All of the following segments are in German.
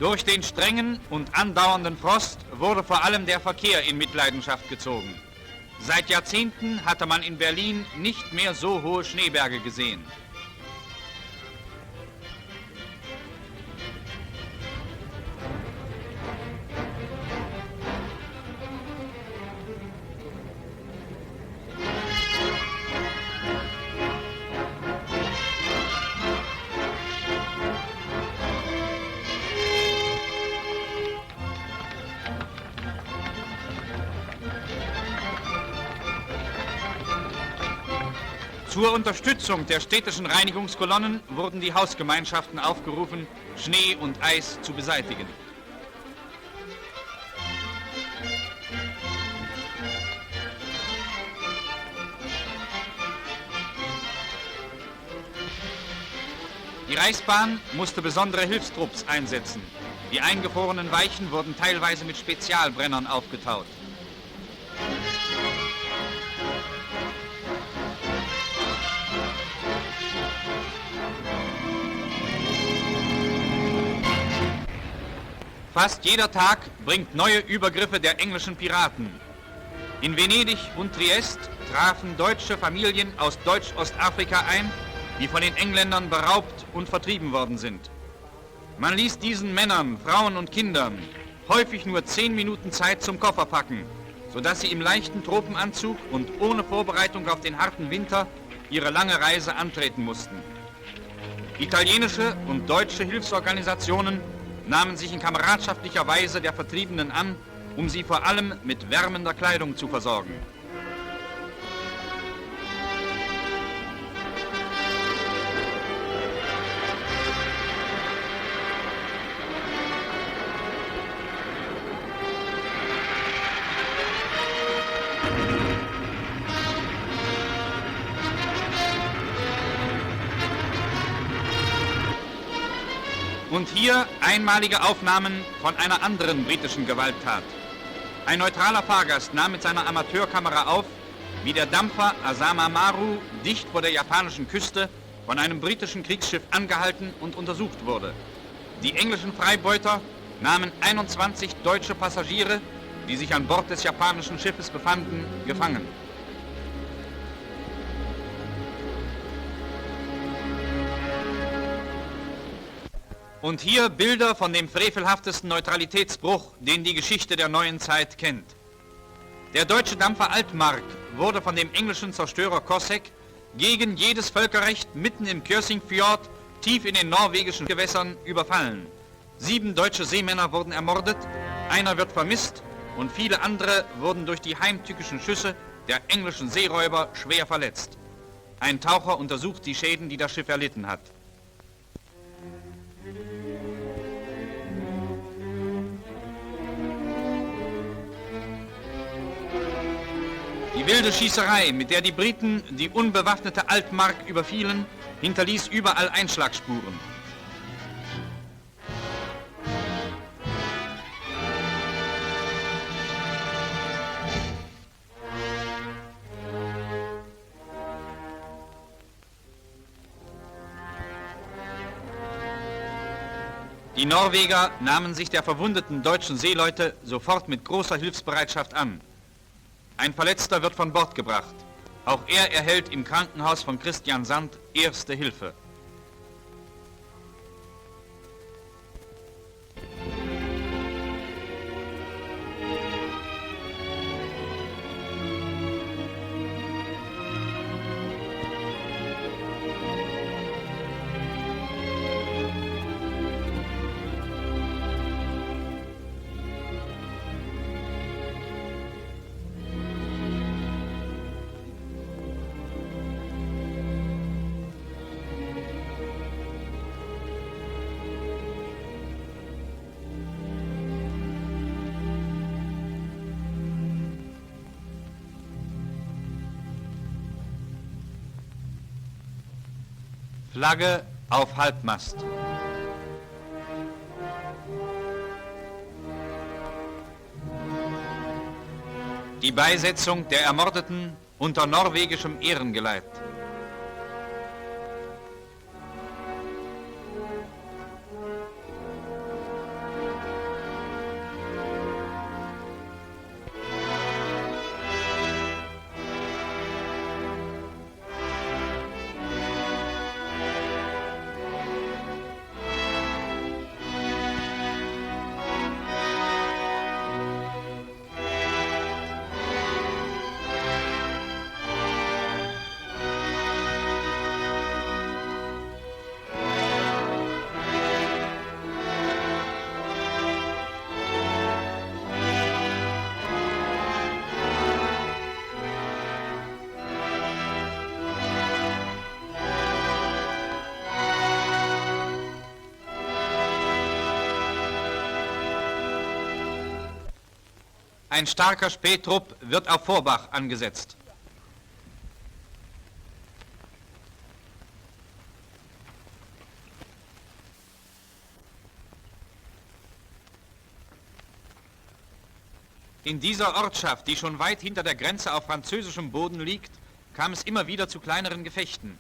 Durch den strengen und andauernden Frost wurde vor allem der Verkehr in Mitleidenschaft gezogen. Seit Jahrzehnten hatte man in Berlin nicht mehr so hohe Schneeberge gesehen. Zur Unterstützung der städtischen Reinigungskolonnen wurden die Hausgemeinschaften aufgerufen, Schnee und Eis zu beseitigen. Die Reichsbahn musste besondere Hilfstrupps einsetzen. Die eingefrorenen Weichen wurden teilweise mit Spezialbrennern aufgetaut. Fast jeder Tag bringt neue Übergriffe der englischen Piraten. In Venedig und Triest trafen deutsche Familien aus Deutsch-Ostafrika ein, die von den Engländern beraubt und vertrieben worden sind. Man ließ diesen Männern, Frauen und Kindern häufig nur 10 Minuten Zeit zum Kofferpacken, sodass sie im leichten Tropenanzug und ohne Vorbereitung auf den harten Winter ihre lange Reise antreten mussten. Italienische und deutsche Hilfsorganisationen nahmen sich in kameradschaftlicher Weise der Vertriebenen an, um sie vor allem mit wärmender Kleidung zu versorgen. Und hier einmalige Aufnahmen von einer anderen britischen Gewalttat. Ein neutraler Fahrgast nahm mit seiner Amateurkamera auf, wie der Dampfer Asama Maru dicht vor der japanischen Küste von einem britischen Kriegsschiff angehalten und untersucht wurde. Die englischen Freibeuter nahmen 21 deutsche Passagiere, die sich an Bord des japanischen Schiffes befanden, gefangen. Und hier Bilder von dem frevelhaftesten Neutralitätsbruch, den die Geschichte der neuen Zeit kennt. Der deutsche Dampfer Altmark wurde von dem englischen Zerstörer Cossack gegen jedes Völkerrecht mitten im Kjörsingfjord, tief in den norwegischen Gewässern, überfallen. 7 deutsche Seemänner wurden ermordet, einer wird vermisst und viele andere wurden durch die heimtückischen Schüsse der englischen Seeräuber schwer verletzt. Ein Taucher untersucht die Schäden, die das Schiff erlitten hat. Die wilde Schießerei, mit der die Briten die unbewaffnete Altmark überfielen, hinterließ überall Einschlagsspuren. Die Norweger nahmen sich der verwundeten deutschen Seeleute sofort mit großer Hilfsbereitschaft an. Ein Verletzter wird von Bord gebracht. Auch er erhält im Krankenhaus von Christian Sand erste Hilfe. Flagge auf Halbmast. die Beisetzung der Ermordeten unter norwegischem Ehrengeleit. Ein starker Spähtrupp wird auf Vorbach angesetzt. In dieser Ortschaft, die schon weit hinter der Grenze auf französischem Boden liegt, kam es immer wieder zu kleineren Gefechten.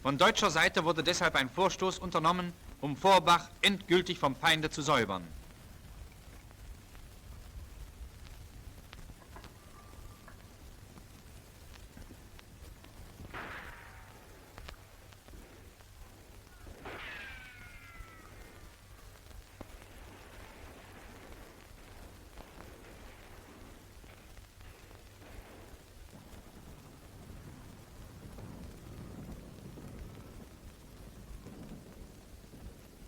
Von deutscher Seite wurde deshalb ein Vorstoß unternommen, um Vorbach endgültig vom Feinde zu säubern.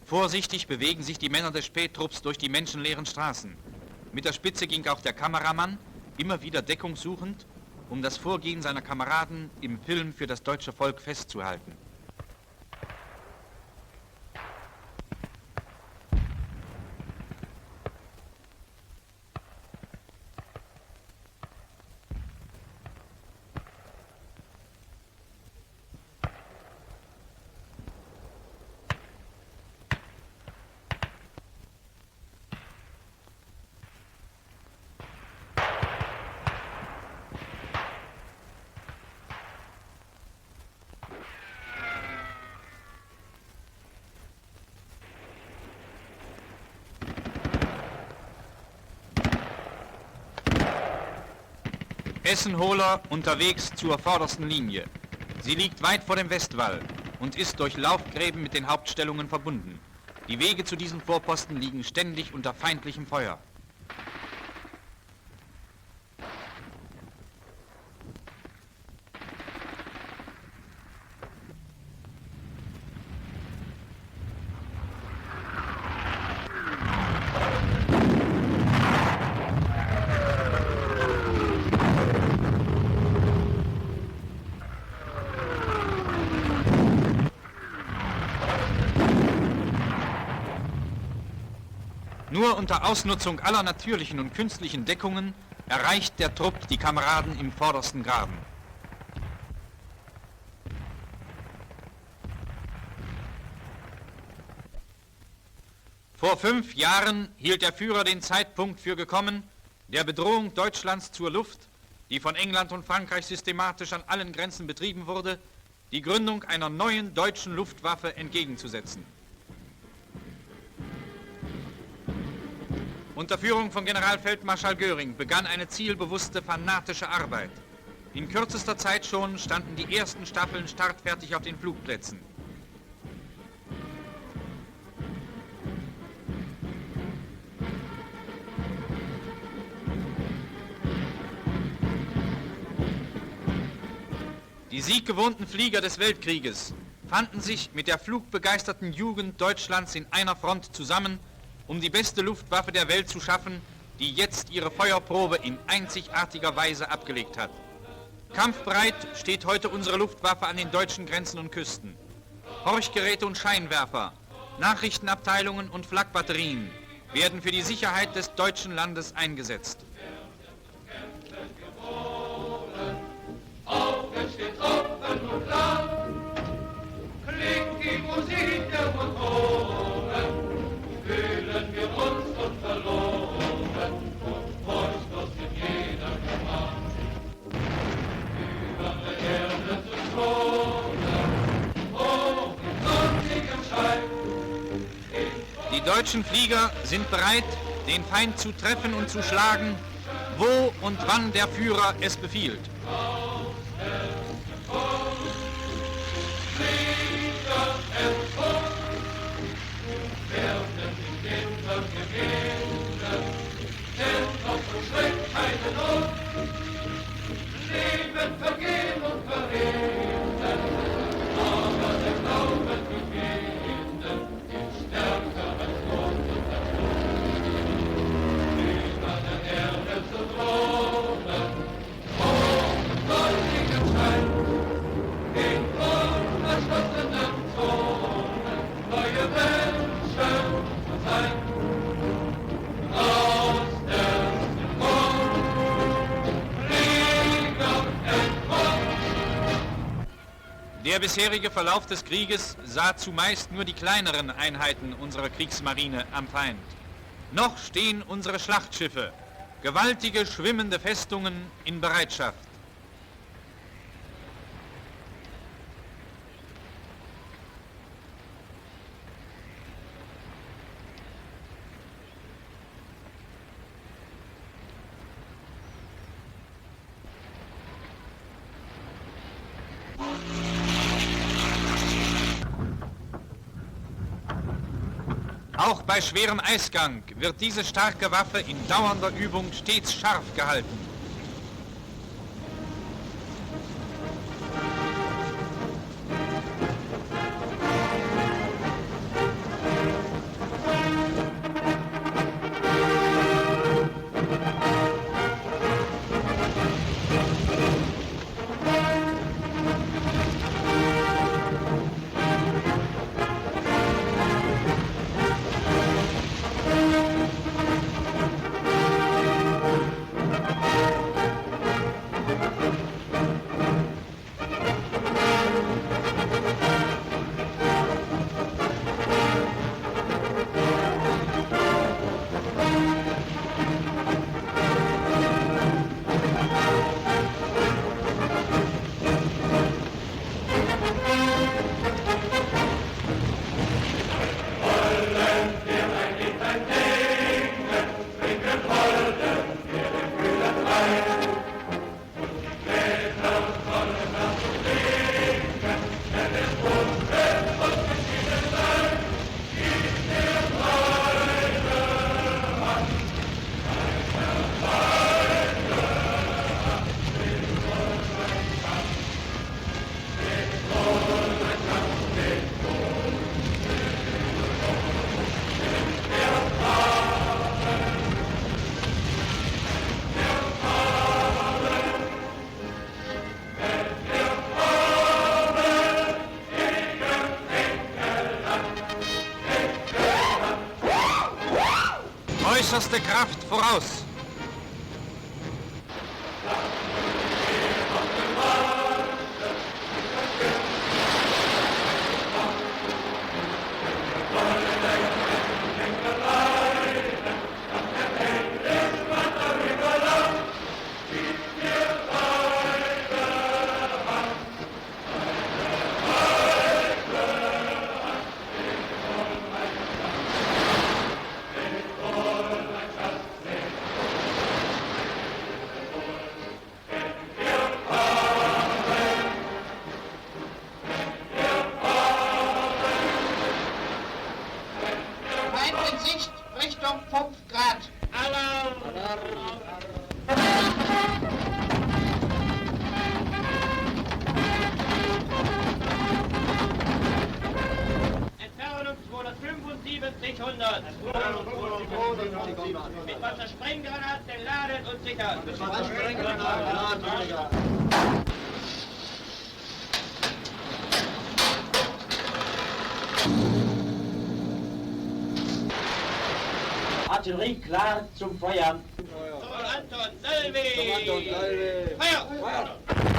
Vorsichtig bewegen sich die Männer des Spättrupps durch die menschenleeren Straßen. Mit der Spitze ging auch der Kameramann, immer wieder Deckung suchend, um das Vorgehen seiner Kameraden im Film für das deutsche Volk festzuhalten. Essenholer unterwegs zur vordersten Linie. Sie liegt weit vor dem Westwall und ist durch Laufgräben mit den Hauptstellungen verbunden. Die Wege zu diesen Vorposten liegen ständig unter feindlichem Feuer. Nur unter Ausnutzung aller natürlichen und künstlichen Deckungen erreicht der Trupp die Kameraden im vordersten Graben. Vor 5 Jahren hielt der Führer den Zeitpunkt für gekommen, der Bedrohung Deutschlands zur Luft, die von England und Frankreich systematisch an allen Grenzen betrieben wurde, die Gründung einer neuen deutschen Luftwaffe entgegenzusetzen. Unter Führung von Generalfeldmarschall Göring begann eine zielbewusste, fanatische Arbeit. In kürzester Zeit schon standen die ersten Staffeln startfertig auf den Flugplätzen. Die sieggewohnten Flieger des Weltkrieges fanden sich mit der flugbegeisterten Jugend Deutschlands in einer Front zusammen, um die beste Luftwaffe der Welt zu schaffen, die jetzt ihre Feuerprobe in einzigartiger Weise abgelegt hat. Kampfbereit steht heute unsere Luftwaffe an den deutschen Grenzen und Küsten. Horchgeräte und Scheinwerfer, Nachrichtenabteilungen und Flakbatterien werden für die Sicherheit des deutschen Landes eingesetzt. Aufgesteht Truppen und Land, klingt die Musik der Motoren, fühlen wir uns unverloren und furchtlos in jeder Kammer. deutschen Flieger sind bereit, den Feind zu treffen und zu schlagen, wo und wann der Führer es befiehlt. Leben vergehen und verreden, aber der Glaube wird jeden ist stärker als Mord und Tod. Über der Erde zu thronen, hoch goldigen Schein, in unverschlossenen Zonen, neue Menschen sein. Aus der Der bisherige Verlauf des Krieges sah zumeist nur die kleineren Einheiten unserer Kriegsmarine am Feind. Noch stehen unsere Schlachtschiffe, gewaltige schwimmende Festungen in Bereitschaft. Auch bei schwerem Eisgang wird diese starke Waffe in dauernder Übung stets scharf gehalten. Äußerste Kraft voraus! Richtung 5 Grad. Alarm! Entfernung 275, 100. Mit Wassersprenggranaten laden und sichern. Artillerie klar zum Feuern. Anton, Salve! Feuer!